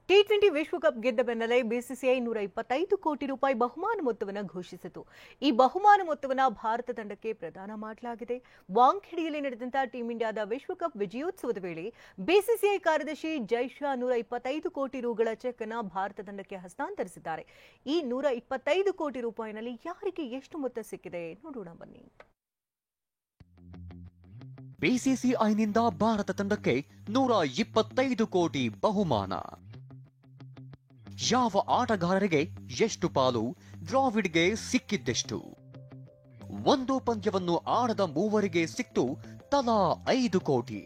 T20 ವಿಶ್ವಕಪ್ ಗೆದ್ದ ಬೆನ್ನಲ್ಲೇ ಬಿಸಿಸಿಐ 125 ಕೋಟಿ ರೂಪಾಯಿ ಬಹುಮಾನ ಮೊತ್ತವನ್ನು ಘೋಷಿಸಿತು. ಈ ಬಹುಮಾನ ಮೊತ್ತವನ್ನು ಭಾರತ ತಂಡಕ್ಕೆ ಪ್ರದಾನ ಮಾಡಲಾಗಿದೆ. ವಾಂಖೇಡೆಯಲ್ಲಿ ನಡೆದಂತ ಟೀಂ ಇಂಡಿಯಾದ ವಿಶ್ವಕಪ್ ವಿಜಯೋತ್ಸವದ ವೇಳೆ ಬಿಸಿಸಿಐ ಕಾರ್ಯದರ್ಶಿ ಜೈಶಾ 125 ಕೋಟಿ ರೂಗಳ ಚೆಕ್ ಅನ್ನು ಭಾರತ ತಂಡಕ್ಕೆ ಹಸ್ತಾಂತರಿಸಿದ್ದಾರೆ. ಈ 125 ಕೋಟಿ ರೂಪಾಯಿನಲ್ಲಿ ಯಾರಿಗೆ ಎಷ್ಟು ಮೊತ್ತ ಸಿಕ್ಕಿದೆ ನೋಡೋಣ ಬನ್ನಿ. ಬಿಸಿಸಿಐನಿಂದ ಭಾರತ ತಂಡಕ್ಕೆ 125 ಕೋಟಿ ಬಹುಮಾನ. ಯಾವ ಆಟಗಾರರಿಗೆ ಎಷ್ಟು ಪಾಲು? ದ್ರಾವಿಡ್ಗೆ ಸಿಕ್ಕಿದ್ದೆಷ್ಟು? ಒಂದು ಪಂದ್ಯವನ್ನು ಆಡದ ಮೂವರಿಗೆ ಸಿಕ್ತು ತಲಾ 5 ಕೋಟಿ.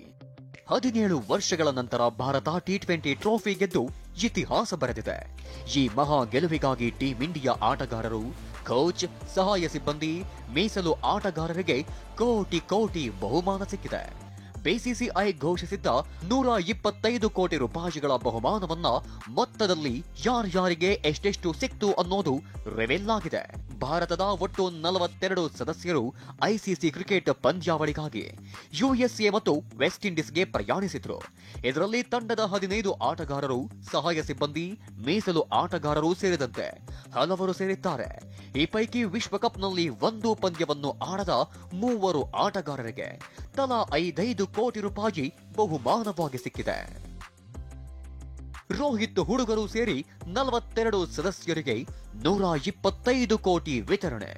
17 ವರ್ಷಗಳ ನಂತರ ಭಾರತ ಟಿ20 ಟ್ರೋಫಿ ಗೆದ್ದು ಇತಿಹಾಸ ಬರೆದಿದೆ. ಈ ಮಹಾ ಗೆಲುವಿಗಾಗಿ ಟೀಂ ಇಂಡಿಯಾ ಆಟಗಾರರು, ಕೋಚ್, ಸಹಾಯ ಸಿಬ್ಬಂದಿ, ಮೀಸಲು ಆಟಗಾರರಿಗೆ ಕೋಟಿ ಕೋಟಿ ಬಹುಮಾನ ಸಿಕ್ಕಿದೆ. ಬಿಸಿಸಿಐ ಘೋಷಿಸಿದ್ದ 125 ಕೋಟಿ ರೂಪಾಯಿಗಳ ಬಹುಮಾನವನ್ನ ಮೊತ್ತದಲ್ಲಿ ಯಾರ್ಯಾರಿಗೆ ಎಷ್ಟೆಷ್ಟು ಸಿಕ್ತು ಅನ್ನೋದು ರಿವೀಲ್ ಆಗಿದೆ. ಭಾರತದ ಒಟ್ಟು 42 ಸದಸ್ಯರು ಐಸಿಸಿ ಕ್ರಿಕೆಟ್ ಪಂದ್ಯಾವಳಿಗಾಗಿ ಯುಎಸ್ಎ ಮತ್ತು ವೆಸ್ಟ್ ಇಂಡೀಸ್ಗೆ ಪ್ರಯಾಣಿಸಿದ್ರು. ಇದರಲ್ಲಿ ತಂಡದ 15 ಆಟಗಾರರು, ಸಹಾಯ ಸಿಬ್ಬಂದಿ, ಮೀಸಲು ಆಟಗಾರರು ಸೇರಿದಂತೆ ಹಲವರು ಸೇರಿದ್ದಾರೆ. ಈ ಪೈಕಿ ವಿಶ್ವಕಪ್ನಲ್ಲಿ ಒಂದು ಪಂದ್ಯವನ್ನು ಆಡದ 3 ಆಟಗಾರರಿಗೆ ತಲಾ 5 ಕೋಟಿ ರೂಪಾಯಿ ಬಹುಮಾನವಾಗಿ ಸಿಕ್ಕಿದೆ. ರೋಹಿತ್ ಹುಡುಗರು ಸೇರಿ 42 ಸದಸ್ಯರಿಗೆ 125 ಕೋಟಿ ವಿತರಣೆ.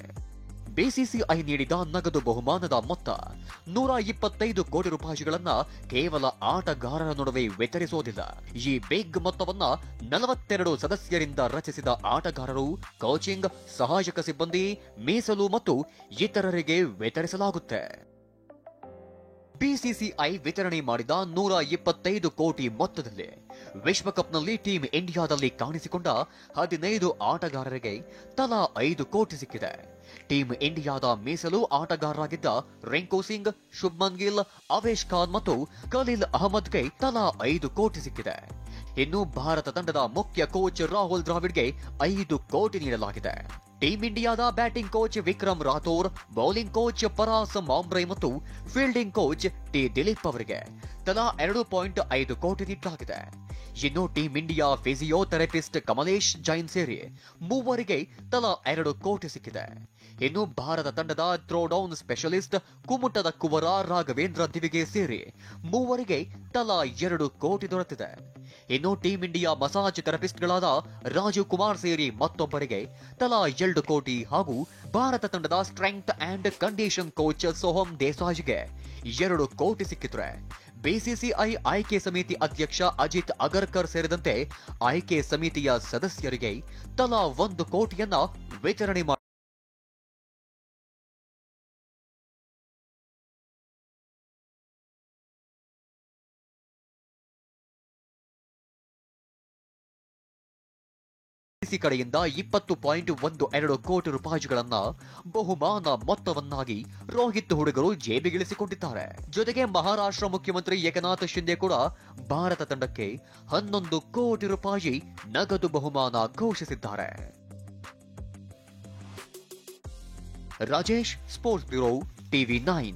ಬಿಸಿಸಿಐ ನೀಡಿದ ನಗದು ಬಹುಮಾನದ ಮೊತ್ತ 125 ಕೋಟಿ ರೂಪಾಯಿಗಳನ್ನ ಕೇವಲ ಆಟಗಾರರ ನಡುವೆ ವಿತರಿಸೋದಿಲ್ಲ. ಈ ಬಿಗ್ ಮೊತ್ತವನ್ನ 42 ಸದಸ್ಯರಿಂದ ರಚಿಸಿದ ಆಟಗಾರರು, ಕೋಚಿಂಗ್, ಸಹಾಯಕ ಸಿಬ್ಬಂದಿ, ಮೀಸಲು ಮತ್ತು ಇತರರಿಗೆ ವಿತರಿಸಲಾಗುತ್ತೆ. ಬಿಸಿಸಿಐ ವಿತರಣೆ ಮಾಡಿದ 125 ಕೋಟಿ ಮೊತ್ತದಲ್ಲಿ ವಿಶ್ವಕಪ್ನಲ್ಲಿ ಟೀಂ ಇಂಡಿಯಾದಲ್ಲಿ ಕಾಣಿಸಿಕೊಂಡ 15 ಆಟಗಾರರಿಗೆ ತಲಾ 5 ಕೋಟಿ ಸಿಕ್ಕಿದೆ. ಟೀಂ ಇಂಡಿಯಾದ ಮೀಸಲು ಆಟಗಾರರಾಗಿದ್ದ ರಿಂಕು ಸಿಂಗ್, ಶುಭ್ಮನ್ ಗಿಲ್, ಅವೇಶ್ ಖಾನ್ ಮತ್ತು ಖಲೀಲ್ ಅಹಮದ್ಗೆ ತಲಾ 5 ಕೋಟಿ ಸಿಕ್ಕಿದೆ. ಇನ್ನು ಭಾರತ ತಂಡದ ಮುಖ್ಯ ಕೋಚ್ ರಾಹುಲ್ ದ್ರಾವಿಡ್ಗೆ 5 ಕೋಟಿ ನೀಡಲಾಗಿದೆ. ಟೀಂ ಇಂಡಿಯಾದ batting coach Vikram Rathour, bowling coach Paras Mhambrey ಮತ್ತು ಫೀಲ್ಡಿಂಗ್ ಕೋಚ್ ಟಿ ದಿಲೀಪ್ ಅವರಿಗೆ ತಲಾ 2.5 ಕೋಟಿ ನೀಡಲಾಗಿದೆ. ಇನ್ನು team India physiotherapist Kamlesh Jain ಸೇರಿ 3 ತಲಾ 2 ಕೋಟಿ ಸಿಕ್ಕಿದೆ. ಇನ್ನು ಭಾರತ ತಂಡದ ಥ್ರೋಡೌನ್ ಸ್ಪೆಷಲಿಸ್ಟ್ ಕುಮುಟದ ಕುವರ ರಾಘವೇಂದ್ರ ದಿವಿಗೆ ಸೇರಿ 3 ತಲಾ 2 ಕೋಟಿ ದೊರೆತಿದೆ. ಇನ್ನು ಟೀಂ ಇಂಡಿಯಾ ಮಸಾಜ್ ಥೆರಪಿಸ್ಟ್ಗಳಾದ ರಾಜೀವ್ ಕುಮಾರ್ ಸೇರಿ ಮತ್ತೊಬ್ಬರಿಗೆ ತಲಾ 2 ಕೋಟಿ ಹಾಗೂ ಭಾರತ ತಂಡದ strength and condition coach Sohum ದೇಸಾಯಿಗೆ 2 ಕೋಟಿ ಸಿಕ್ಕಿದ್ರೆ ಬಿಸಿಸಿಐ ಆಯ್ಕೆ ಸಮಿತಿ ಅಧ್ಯಕ್ಷ ಅಜಿತ್ ಅಗರ್ಕರ್ ಸೇರಿದಂತೆ ಆಯ್ಕೆ ಸಮಿತಿಯ ಸದಸ್ಯರಿಗೆ ತಲಾ 1 ಕೋಟಿಯನ್ನ ವಿತರಣೆ ಮಾಡಿ ಕಡೆಯಿಂದ 20.12 ಕೋಟಿ ರೂಪಾಯಿಗಳನ್ನ ಬಹುಮಾನ ಮೊತ್ತವನ್ನಾಗಿ ರೋಹಿತ್ ಹುಡುಗರು ಜೇಬಿಗಿಳಿಸಿಕೊಂಡಿದ್ದಾರೆ. ಜೊತೆಗೆ ಮಹಾರಾಷ್ಟ್ರ ಮುಖ್ಯಮಂತ್ರಿ ಏಕನಾಥ್ ಶಿಂದೆ ಕೂಡ ಭಾರತ ತಂಡಕ್ಕೆ 11 ಕೋಟಿ ರೂಪಾಯಿ ನಗದು ಬಹುಮಾನ ಘೋಷಿಸಿದ್ದಾರೆ. Rajesh, sports bureau, ಟಿವಿ9.